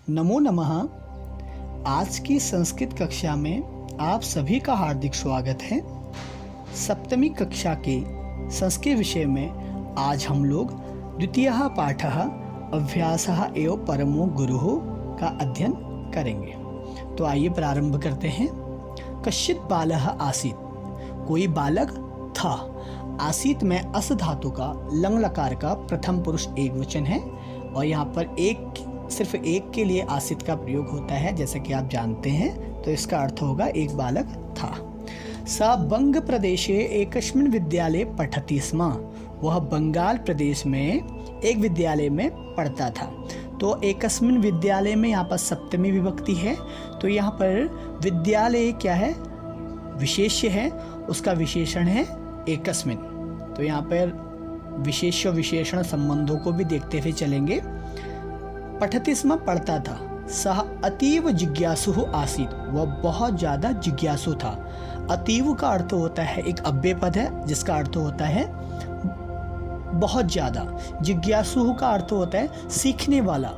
नमो नमः। आज की संस्कृत कक्षा में आप सभी का हार्दिक स्वागत है। सप्तमी कक्षा के संस्कृत विषय में आज हम लोग द्वितीयः पाठः अभ्यासः एव परमो गुरुः का अध्ययन करेंगे। तो आइए प्रारंभ करते हैं। कश्चित् बालः आसीत्, कोई बालक था। आसीत में अस धातु का लंग लकार का प्रथम पुरुष एकवचन है और यहाँ पर सिर्फ एक के लिए आसित का प्रयोग होता है, जैसे कि आप जानते हैं। तो इसका अर्थ होगा एक बालक था। स बंग प्रदेशे एकस्मिन् विद्यालये पठति स्म, वह बंगाल प्रदेश में एक विद्यालय में पढ़ता था। तो एकस्मिन् विद्यालय में यहाँ पर सप्तमी विभक्ति है। तो यहाँ पर विद्यालय क्या है? विशेष्य है, उसका विशेषण है एकस्मिन्। तो यहाँ पर विशेष्य विशेषण संबंधों को भी देखते हुए चलेंगे। पठति स्म पढ़ता था। सह अतीव जिज्ञासु आसीत्, वह बहुत ज़्यादा जिज्ञासु था। अतीव का अर्थ होता है एक अव्यय पद है जिसका अर्थ होता है बहुत ज़्यादा। जिज्ञासु का अर्थ होता है सीखने वाला,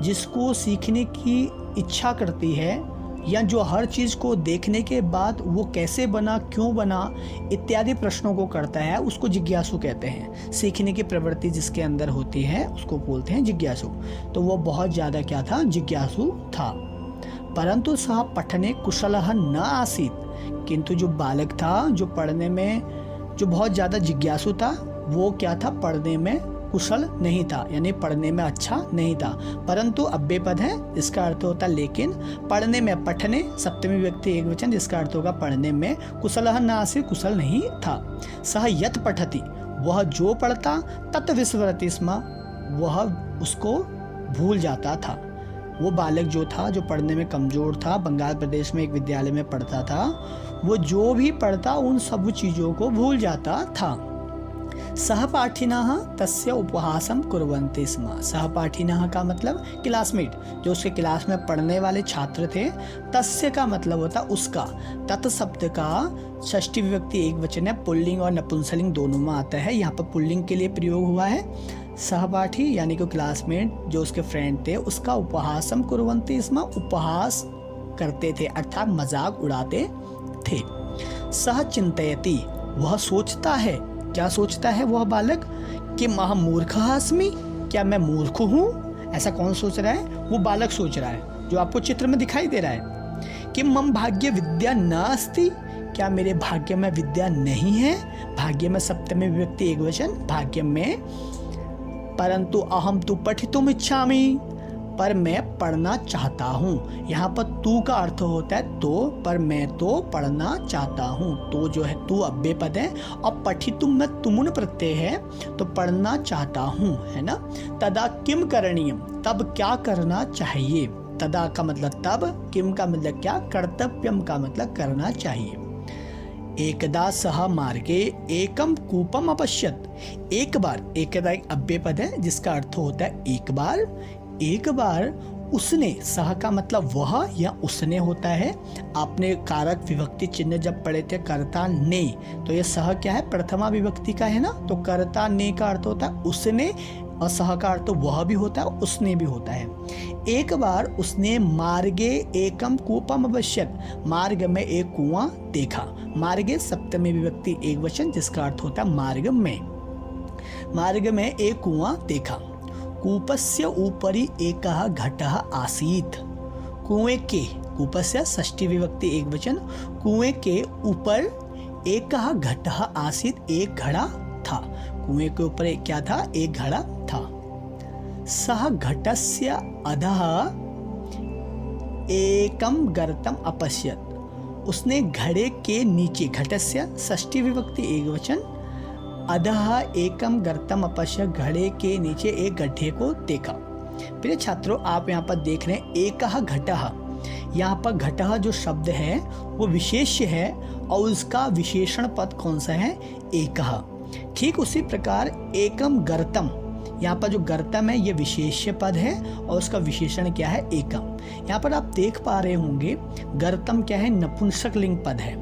जिसको सीखने की इच्छा करती है या जो हर चीज़ को देखने के बाद वो कैसे बना, क्यों बना इत्यादि प्रश्नों को करता है, उसको जिज्ञासु कहते हैं। सीखने की प्रवृत्ति जिसके अंदर होती है उसको बोलते हैं जिज्ञासु। तो वो बहुत ज़्यादा क्या था? जिज्ञासु था। परंतु सह पठने कुशलः न आसीत्, किंतु जो बालक था, जो पढ़ने में जो बहुत ज़्यादा जिज्ञासु था, वो क्या था? पढ़ने में कुशल नहीं था, यानी पढ़ने में अच्छा नहीं था। परंतु अव्यय पद है, इसका अर्थ होता है लेकिन। पढ़ने में, पठने सप्तमी विभक्ति एकवचन, जिसका अर्थ होगा पढ़ने में। कुशलः न आसीत्, कुशल नहीं था। सह यत् पठति, वह जो पढ़ता, तत् विस्मरति स्म, वह उसको भूल जाता था। वो बालक जो था, जो पढ़ने में कमज़ोर था, बंगाल प्रदेश में एक विद्यालय में पढ़ता था, वो जो भी पढ़ता उन सब चीज़ों को भूल जाता था। सहपाठिनः तस्य उपहासं कुर्वन्ति स्म। सहपाठिनः का मतलब क्लासमेट, जो उसके क्लास में पढ़ने वाले छात्र थे। तस्य का मतलब होता उसका। तत् शब्द का षष्ठी विभक्ति एक वचन है, पुल्लिंग और नपुंसकलिंग दोनों में आता है। यहाँ पर पुल्लिंग के लिए प्रयोग हुआ है। सहपाठी यानी कि क्लासमेट जो उसके फ्रेंड थे, उसका उपहासं कुर्वन्ति स्म, उपहास करते थे अर्थात मजाक उड़ाते थे। सह चिंतयति, वह सोचता है। क्या सोचता है वह बालक? कि अहं मूर्खः अस्मि, क्या मैं मूर्ख हूँ? ऐसा कौन सोच रहा है? वो बालक सोच रहा है जो आपको चित्र में दिखाई दे रहा है। कि मम भाग्य विद्या न अस्ति, क्या मेरे भाग्य में विद्या नहीं है? भाग्य में सप्तमी विभक्ति एकवचन, भाग्य में। परंतु अहम तु पठितुम इच्छामि, पर मैं पढ़ना चाहता हूँ। यहाँ पर तू का अर्थ होता है तो, पर मैं तो पढ़ना चाहता हूँ। तो जो है तू अव्यय पद है और पठितुम में तुमुन प्रत्यय है, तो पढ़ना चाहता हूँ, है ना। तदा किम करणीयम, तब क्या करना चाहिए? तदा का मतलब तब, किम का मतलब क्या, कर्तव्यम का मतलब करना चाहिए। एकदा सह मार्गे एकम कूपम अपश्यत, एक बार, एकदा एक अव्यय पद है जिसका अर्थ होता है एक बार। एक बार उसने, सह का मतलब वह या उसने होता है। आपने कारक विभक्ति चिन्ह जब पढ़े थे कर्ता ने, तो ये सह क्या है? प्रथमा विभक्ति का है ना। तो कर्ता ने का अर्थ होता है उसने और सह का अर्थ वह भी होता है, उसने भी होता है। एक बार उसने मार्गे एकम कूपम अपश्यत, मार्ग में एक कुआं देखा। मार्गे सप्तमी विभक्ति एकवचन, जिसका अर्थ होता है मार्ग में। मार्ग में एक कुआं देखा। कूपस्य ऊपरी एकः घटः आसीत्, कुएं के, कूपस्य षष्ठी विभक्ति एकवचन, कुएं के ऊपर एकः घटः आसीत्, एक घड़ा था। कुएं के ऊपर एक क्या था? एक घड़ा था। सः घटस्य अधः एकम गर्तम अपश्यत, उसने घड़े के नीचे, घटस्य षष्ठी विभक्ति एकवचन, अधः एकम गर्तम अपश्यत, घड़े के नीचे एक गड्ढे को देखा। प्रिय छात्रों, आप यहाँ पर देख रहे हैं एकः घटः, यहाँ पर घटः जो शब्द है वो विशेष्य है और उसका विशेषण पद कौन सा है? एकः। ठीक उसी प्रकार एकम गर्तम, यहाँ पर जो गर्तम है ये विशेष्य पद है और उसका विशेषण क्या है? एकम। यहाँ पर आप देख पा रहे होंगे गर्तम क्या है? नपुंसक लिंग पद है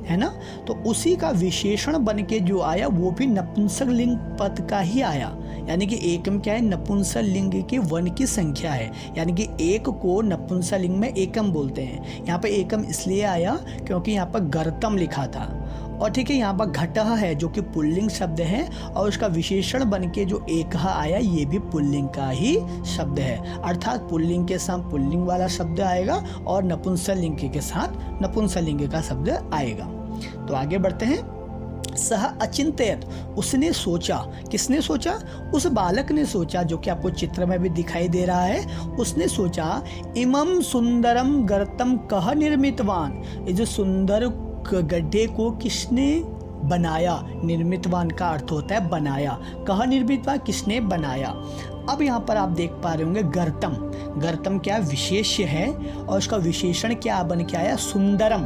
है ना। तो उसी का विशेषण बन के जो आया वो भी नपुंसक लिंग पद का ही आया, यानी कि एकम क्या है, नपुंसक लिंग के वन की संख्या है, यानी कि एक को नपुंसक लिंग में एकम बोलते हैं। यहाँ पर एकम इसलिए आया क्योंकि यहाँ पर गर्तम लिखा था, और ठीक है यहाँ पर घटः है जो कि पुल्लिंग शब्द है, और उसका विशेषण बन के जो एकः आया ये भी पुल्लिंग का ही शब्द है, अर्थात पुल्लिंग के साथ पुल्लिंग वाला शब्द आएगा और नपुंसकलिंग के साथ नपुंसकलिंग का शब्द आएगा। तो आगे बढ़ते हैं। सह अचिंत्यत, उसने सोचा, किसने सोचा, उस बालक ने सोचा, जो कि आपको चित्र में भी दिखाई दे रहा है। उसने सोचा इमं सुंदरम गर्तम कह निर्मितवान, ये जो सुंदर गड्ढे को किसने बनाया, निर्मितवान का अर्थ होता है बनाया, कह निर्मितवान किसने बनाया। अब यहाँ पर आप देख पा रहे होंगे गर्तम, गर्तम क्या विशेष्य है और उसका विशेषण क्या बन के आया, सुंदरम।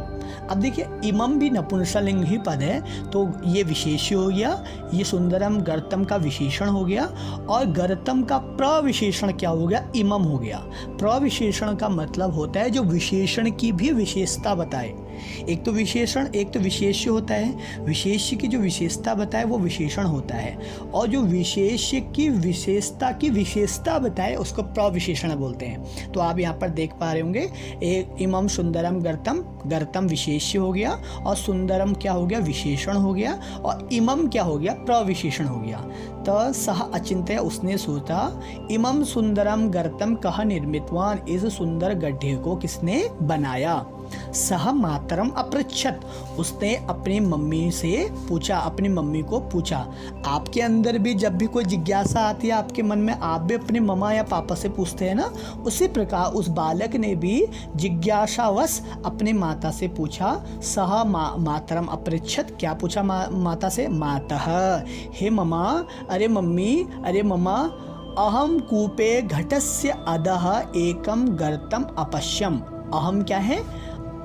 अब देखिए इमम भी नपुंसकलिंग ही पद है, तो ये विशेष्य हो गया, ये सुंदरम गर्तम का विशेषण हो गया, और गर्तम का प्रविशेषण क्या हो गया, इमम हो गया। प्रविशेषण का मतलब होता है जो विशेषण की भी विशेषता बताए। एक तो विशेषण, एक तो विशेष्य होता है, विशेष्य की जो विशेषता बताए वो विशेषण होता है, और जो विशेष्य की विशेषता बताए उसको प्रविशेषण बोलते हैं। तो आप यहाँ पर देख पा रहे होंगे एक इमम सुंदरम गर्तम, गर्तम विशेष्य हो गया और सुंदरम क्या हो गया, विशेषण हो गया, और इमम क्या हो गया, प्रविशेषण हो गया। तो सह अचिंत्य, उसने सोचा इमम सुंदरम गर्तम कह निर्मितवान, इस सुंदर गड्ढे को किसने बनाया। सह मातरम अपृच्छत, उसने अपनी मम्मी से पूछा, अपनी मम्मी को पूछा। आपके अंदर भी जब भी कोई जिज्ञासा आती है आपके मन में, आप भी अपने मम्मा या पापा से पूछते हैं ना, उसी प्रकार उस बालक ने भी जिज्ञासावश अपने माता से पूछा। सह मातरम अपृच्छत, क्या पूछा माता से, मातः, हे ममा, अरे मम्मी, अरे मम्मा, अहम कूपे घटस्य अधः एकम गर्तम अपश्यम। अहम क्या है,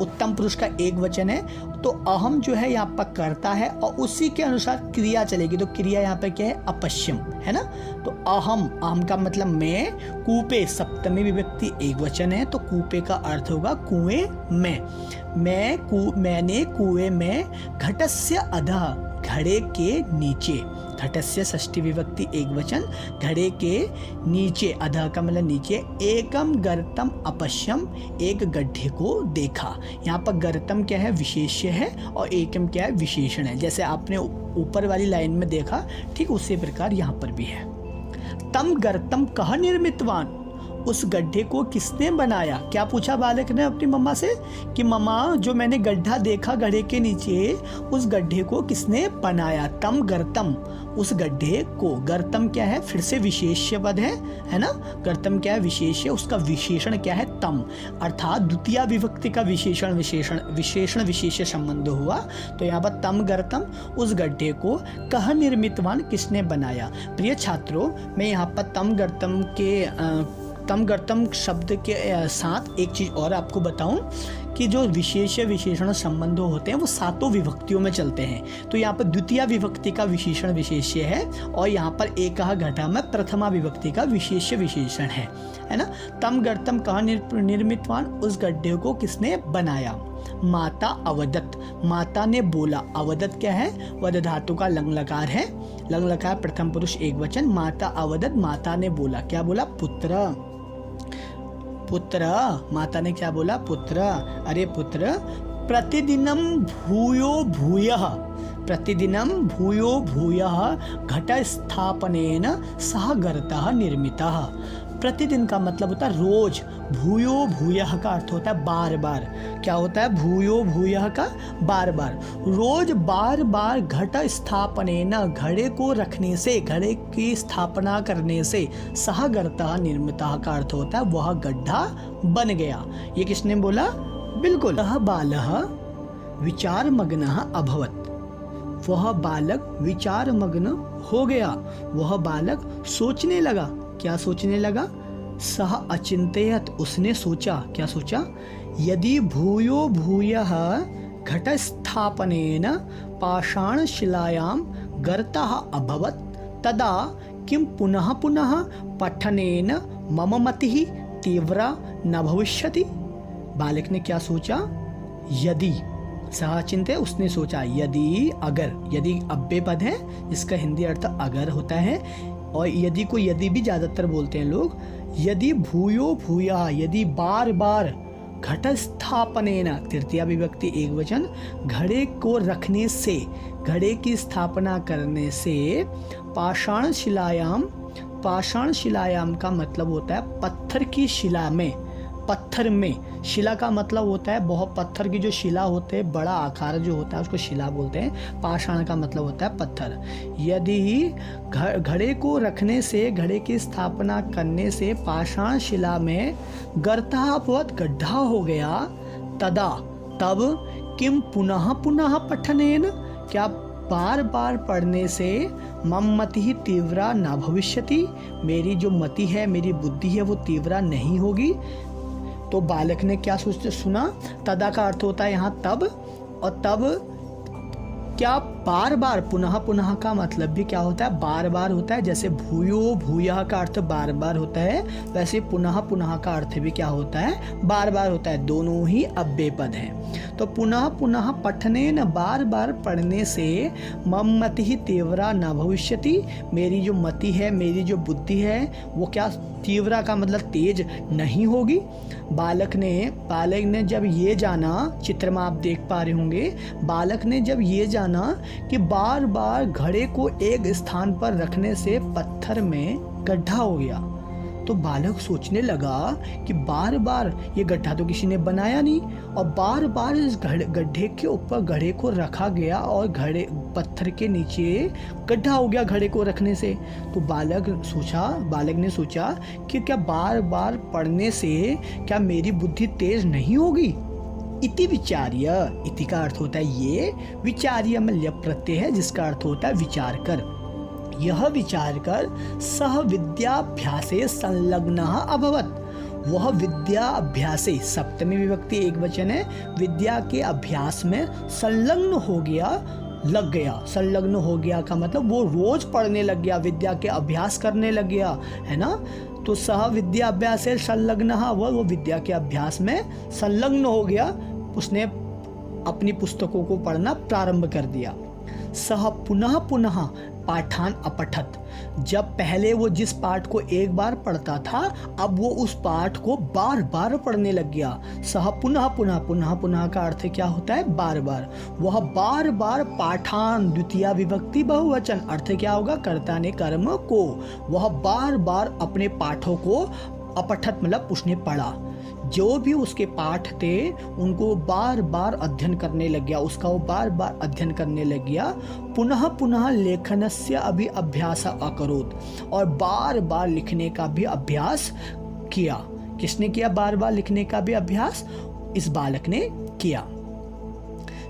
उत्तम पुरुष का एक वचन है, तो अहम जो है यहाँ पर कर्ता है और उसी के अनुसार क्रिया चलेगी, तो क्रिया यहाँ पर क्या है, अपश्यम, है ना। तो अहम, अहम का मतलब मैं, कूपे सप्तमी विभक्ति एक वचन है, तो कूपे का अर्थ होगा कुएं में। मैंने कुएं में घटस्य अधः, घड़े के नीचे, घटस्य षष्ठी विभक्ति एक वचन, घड़े के नीचे, अधः का मतलब नीचे, एकम गर्तम अपश्यम, एक गड्ढे को देखा। यहाँ पर गर्तम क्या है, विशेष्य है, और एकम क्या है, विशेषण है। जैसे आपने ऊपर वाली लाइन में देखा, ठीक उसी प्रकार यहाँ पर भी है। तम गर्तम कह निर्मितवान, उस गड्ढे को किसने बनाया। क्या पूछा बालक ने अपनी मम्मा से कि मम्मा, जो मैंने गड्ढा देखा घड़े के नीचे, उस गड्ढे को किसने बनाया। तम गर्तम, उस गड्ढे को, गर्तम क्या है, फिर से विशेष्य पद है ना। गर्तम क्या है, विशेष्य, उसका विशेषण क्या है, तम, अर्थात द्वितीय विभक्ति का विशेषण विशेष्य संबंध हुआ। तो यहाँ पर तम गर्तम, उस गड्ढे को कह निर्मितवान, किसने बनाया। प्रिय छात्रों, मैं यहाँ पर तम गर्तम शब्द के साथ एक चीज और आपको बताऊं कि जो विशेष्य विशेषण संबंध होते हैं वो सातों विभक्तियों में चलते हैं। तो यहाँ पर द्वितीय विभक्ति का विशेषण विशेष्य है, और यहाँ पर एकः घटा में प्रथमा विभक्ति का विशेष्य विशेषण है ना। तम गर्तम कह निर्मितवान, उस गड्ढे को किसने बनाया। माता अवदत, माता ने बोला। अवदत क्या है, वद धातु का लंग लकार है, लंग लकार प्रथम पुरुष एक वचन। माता अवदत, माता ने बोला, क्या बोला, पुत्र, पुत्र, माता ने क्या बोला, पुत्र, अरे पुत्र, प्रतिदिनम भूयो भूयः, प्रतिदिनम भूयो भूयः घट स्थापनेन सह गर्तः निर्मितः। प्रतिदिन का मतलब होता है रोज, भूयो भूयः का अर्थ होता है बार बार। क्या होता है, भूयो भूयः का बार बार, रोज बार बार, घट स्थापनेन, घड़े को रखने से, घड़े की स्थापना करने से, सह गर्तः निर्मितः का अर्थ होता है वह गड्ढा बन गया। ये किसने बोला, बिल्कुल, वह बालः विचारमग्नः अभवत्, वह बालक विचारमग्न हो गया, वह बालक सोचने लगा। क्या सोचने लगा, सह अचिंत्यत, उसने सोचा, क्या सोचा, यदि भूयो भूयः घट स्थापनेन पाषाण शिलायां गर्तः अभवत् तदा किं पुनः पुनः पठनेन मम मतिः तीव्रा न भविष्यति। बालक ने क्या सोचा, यदि, सह चिंते उसने सोचा, यदि अगर, यदि अव्यय पद है जिसका हिंदी अर्थ अगर होता है, और यदि को यदि भी ज़्यादातर बोलते हैं लोग। यदि भूयो भूया, यदि बार बार, घटस्थापनेन तृतीया विभक्ति एक वचन, घड़े को रखने से, घड़े की स्थापना करने से, पाषाण शिलायाम, पाषाण शिलायाम का मतलब होता है पत्थर की शिला में, पत्थर में, शिला का मतलब होता है बहुत, पत्थर की जो शिला होते हैं, बड़ा आकार जो होता है उसको शिला बोलते हैं, पाषाण का मतलब होता है पत्थर। यदि घड़े को रखने से, घड़े की स्थापना करने से पाषाण शिला में गर्तापवत गड्ढा हो गया, तदा तब, किम पुनः पुनः पठनेन, क्या बार बार पढ़ने से, मम मति तीव्रा न भविष्यति, मेरी जो मति है, मेरी बुद्धि है वो तीव्रा नहीं होगी। तो बालक ने क्या सोचते सुना, तदा का अर्थ होता है यहाँ तब, और तब क्या बार बार, पुनः पुनः का मतलब भी क्या होता है, बार बार होता है। जैसे भूयो भूयः का अर्थ बार बार होता है, वैसे पुनः पुनः का अर्थ भी क्या होता है, बार बार होता है। दोनों ही अव्यय पद हैं। तो पुनः पुनः पठनेन, बार बार पढ़ने से, मम मति तीव्रा न भविष्यति, मेरी जो मति है, मेरी जो बुद्धि है वो क्या, तीव्रा का मतलब तेज नहीं होगी। बालक ने जब ये जाना, चित्र में आप देख पा रहे होंगे, बालक ने जब ये जाना कि बार बार घड़े को एक स्थान पर रखने से पत्थर में गड्ढा हो गया, तो बालक सोचने लगा कि बार बार, ये गड्ढा तो किसी ने बनाया नहीं, और बार बार इस गड्ढे के ऊपर घड़े को रखा गया और घड़े, पत्थर के नीचे गड्ढा हो गया घड़े को रखने से। तो बालक ने सोचा कि क्या बार बार पढ़ने से क्या मेरी बुद्धि तेज नहीं होगी। इति विचार्य, इति का अर्थ होता है ये, विचार्य में ल्यप प्रत्यय है जिसका अर्थ होता है विचार कर। यह विचार कर सह विद्याभ्यासे संलग्न अभवत, वह विद्या अभ्यासे, सप्तमी विभक्ति एक वचन है, विद्या के अभ्यास में संलग्न हो गया, लग गया। संलग्न हो गया का मतलब वो रोज पढ़ने लग गया, विद्या के अभ्यास करने लग गया, है ना। तो सह विद्या अभ्यास से संलग्न, वो विद्या के अभ्यास में संलग्न हो गया, उसने अपनी पुस्तकों को पढ़ना प्रारंभ कर दिया। सह पुनः पुनः पाठान अपठत, जब पहले वो जिस पाठ को एक बार पढ़ता था, अब वो उस पाठ को बार बार पढ़ने लग गया। सह पुनः पुनः, पुनः पुनः का अर्थ क्या होता है, बार बार। वह बार बार पाठान, द्वितीया विभक्ति बहुवचन, अर्थ क्या होगा, कर्ता ने कर्म को, वह बार बार अपने पाठों को, अपठत मतलब उसने पढ़ा, जो भी उसके पाठ थे उनको बार बार अध्ययन करने लग गया, उसका वो बार बार अध्ययन करने लग गया। पुनः पुनः लेखनस्य अभि अभ्यास अकरोत, और बार बार लिखने का भी अभ्यास किया। किसने किया बार बार लिखने का भी अभ्यास, इस बालक ने किया।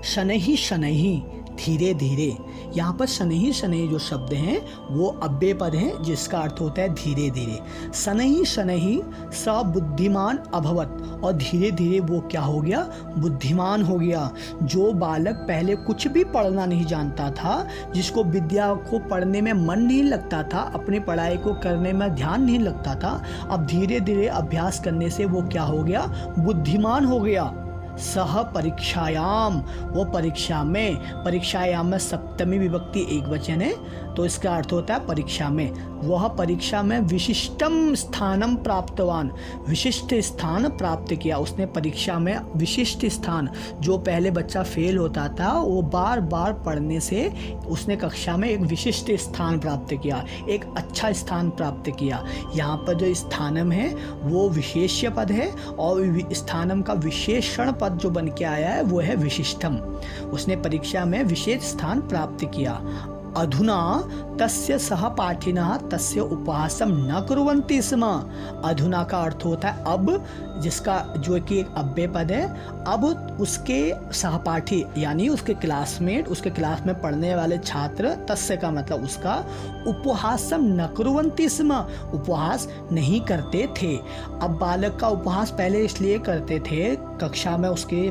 शनैः शनैः, धीरे धीरे, यहाँ पर शनैः शनैः जो शब्द हैं वो अव्यय पद हैं जिसका अर्थ होता है धीरे धीरे। शनैः शनैः स बुद्धिमान अभवत, और धीरे धीरे वो क्या हो गया, बुद्धिमान हो गया। जो बालक पहले कुछ भी पढ़ना नहीं जानता था, जिसको विद्या को पढ़ने में मन नहीं लगता था, अपनी पढ़ाई को करने में ध्यान नहीं लगता था, अब धीरे धीरे अभ्यास करने से वो क्या हो गया, बुद्धिमान हो गया। सह परीक्षायाम, वो परीक्षा में सप्तमी विभक्ति एक वचन है, तो इसका अर्थ होता है परीक्षा में। वह परीक्षा में विशिष्टम स्थानम प्राप्तवान, विशिष्ट स्थान प्राप्त किया। उसने परीक्षा में विशिष्ट स्थान, जो पहले बच्चा फेल होता था वो बार बार पढ़ने से उसने कक्षा में एक विशिष्ट स्थान प्राप्त किया, एक अच्छा स्थान प्राप्त किया। यहाँ पर जो स्थानम है वो विशेष्य पद है, और स्थानम का विशेषण पद जो बन के आया है वो है विशिष्टम। उसने परीक्षा में विशेष स्थान प्राप्त किया। अधुना तस्य सहपाठिनः तस्य उपहासं न कुर्वन्ति स्म। अधुना का अर्थ होता है अब, जिसका जो कि एक अव्यय पद है। अब उसके सहपाठी यानी उसके क्लासमेट, उसके क्लास में पढ़ने वाले छात्र, तस्य का मतलब उसका, उपहासं न कुर्वन्ति स्म, उपहास नहीं करते थे। अब बालक का उपहास पहले इसलिए करते थे कक्षा में उसके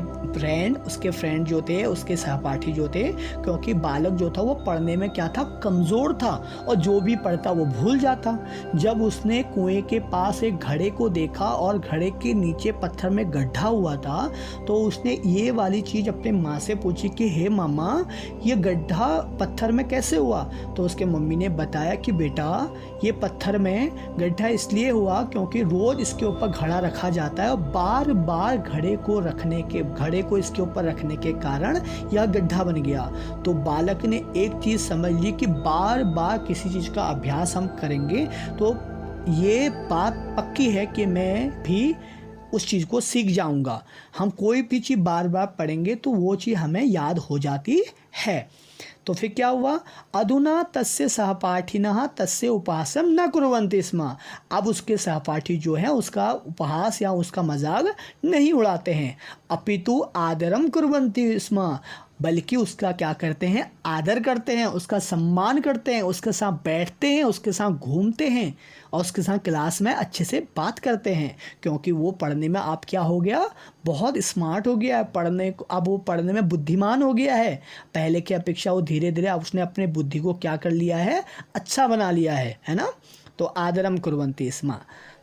फ्रेंड जो थे, उसके सहपाठी जो थे, क्योंकि बालक जो था वो पढ़ने में क्या था, कमज़ोर था और जो भी पढ़ता वो भूल जाता। जब उसने कुएं के पास एक घड़े को देखा और घड़े के नीचे पत्थर में गड्ढा हुआ था, तो उसने ये वाली चीज़ अपने माँ से पूछी कि हे मामा, ये गड्ढा पत्थर में कैसे हुआ? तो उसके मम्मी ने बताया कि बेटा, ये पत्थर में गड्ढा इसलिए हुआ क्योंकि रोज़ इसके ऊपर घड़ा रखा जाता है और बार बार घड़े को इसके ऊपर रखने के कारण यह गड्ढा बन गया। तो बालक ने एक चीज़ समझ ली कि बार बार किसी चीज़ का अभ्यास हम करेंगे तो ये बात पक्की है कि मैं भी उस चीज़ को सीख जाऊंगा। हम कोई भी चीज़ बार बार पढ़ेंगे तो वो चीज़ हमें याद हो जाती है। तो फिर क्या हुआ, अधुना तस्य सहपाठिनः तस्य उपहासं न कुर्वन्ति स्म। अब उसके सहपाठी जो है उसका उपहास या उसका मजाक नहीं उड़ाते हैं, अपितु आदरम कुर्वन्ति स्म, बल्कि उसका क्या करते हैं, आदर करते हैं, उसका सम्मान करते हैं, उसके साथ बैठते हैं, उसके साथ घूमते हैं और उसके साथ क्लास में अच्छे से बात करते हैं, क्योंकि वो पढ़ने में आप क्या हो गया, बहुत स्मार्ट हो गया है, अब वो पढ़ने में बुद्धिमान हो गया है। पहले की अपेक्षा वो धीरे धीरे उसने अपने बुद्धि को क्या कर लिया है, अच्छा बना लिया है ना। तो आदरम कुर्वन्ति स्म,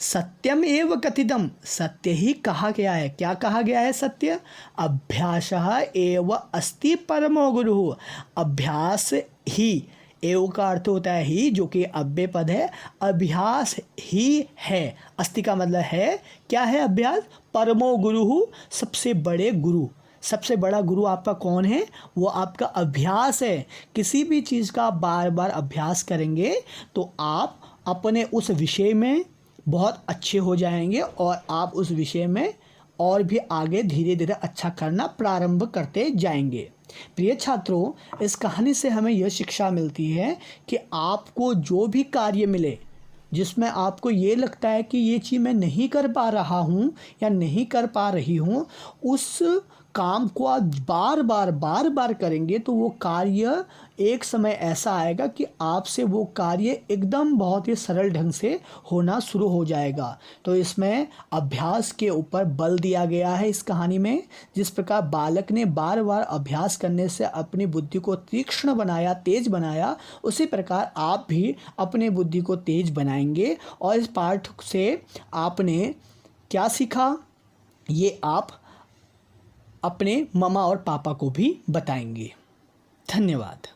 सत्यम एव कथितम, सत्य ही कहा गया है। क्या कहा गया है सत्य? अभ्यासः एव अस्ति परमो गुरुः, अभ्यास ही, एव का अर्थ होता है ही, जो कि अव्यय पद है, अभ्यास ही है। अस्ति का मतलब है, क्या है अभ्यास? परमो गुरुः, सबसे बड़े गुरु। सबसे बड़ा गुरु आपका कौन है? वो आपका अभ्यास है। किसी भी चीज़ का बार बार अभ्यास करेंगे तो आप अपने उस विषय में बहुत अच्छे हो जाएंगे और आप उस विषय में और भी आगे धीरे धीरे अच्छा करना प्रारंभ करते जाएंगे। प्रिय छात्रों, इस कहानी से हमें यह शिक्षा मिलती है कि आपको जो भी कार्य मिले जिसमें आपको ये लगता है कि ये चीज़ मैं नहीं कर पा रहा हूँ या नहीं कर पा रही हूँ, उस काम को आप बार बार करेंगे तो वो कार्य एक समय ऐसा आएगा कि आपसे वो कार्य एकदम बहुत ही सरल ढंग से होना शुरू हो जाएगा। तो इसमें अभ्यास के ऊपर बल दिया गया है इस कहानी में। जिस प्रकार बालक ने बार बार अभ्यास करने से अपनी बुद्धि को तीक्ष्ण बनाया, तेज बनाया, उसी प्रकार आप भी अपनी बुद्धि को तेज बनाएंगे। और इस पाठ से आपने क्या सीखा, ये आप अपने मम्मा और पापा को भी बताएंगे। धन्यवाद।